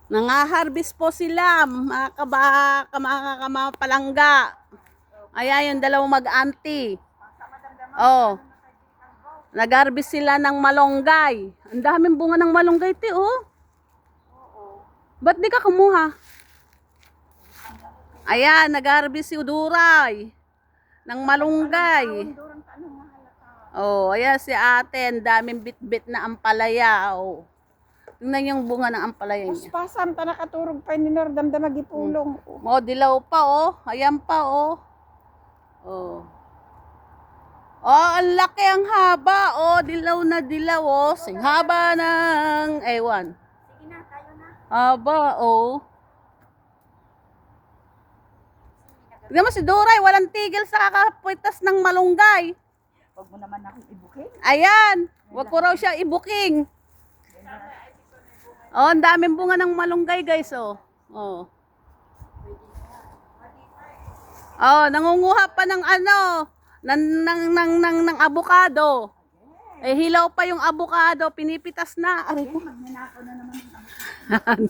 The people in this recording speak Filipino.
Nangaharbis po sila, mga kamapalangga. Ayan, yung dalawang mag-auntie. Oh, nag-harbis sila ng malunggay. Ang daming bunga ng malunggay, te, oh. Ba't di ka kumuha? Ayan, nag-harbis si Uduray ng malunggay. Oh, ayan si ate, ang daming bit-bit na ampalaya, oh. Tingnan yung bunga ng ampalaya niya. Pasam ta nakaturog pa ni Nordam magipulong. Oh, dilaw pa, oh. Ayan pa, oh. Oh. Oh, ang laki, ang haba. Oh, dilaw na dilaw, oh. Sing haba ng ewan. Sige na, tayo na. Haba, oh. Tignan mo si Doray, walang tigil sa kakapitas ng malunggay. Huwag mo naman akong ibukin. Ayan, wag ko raw siya ibuking. Oh, ang daming bunga ng malunggay, guys, oh. Oh. Oh, nangunguha pa ng ano, ng avocado. Eh, hilaw pa yung avocado, pinipitas na. Aray ko. Magnanakaw na naman ang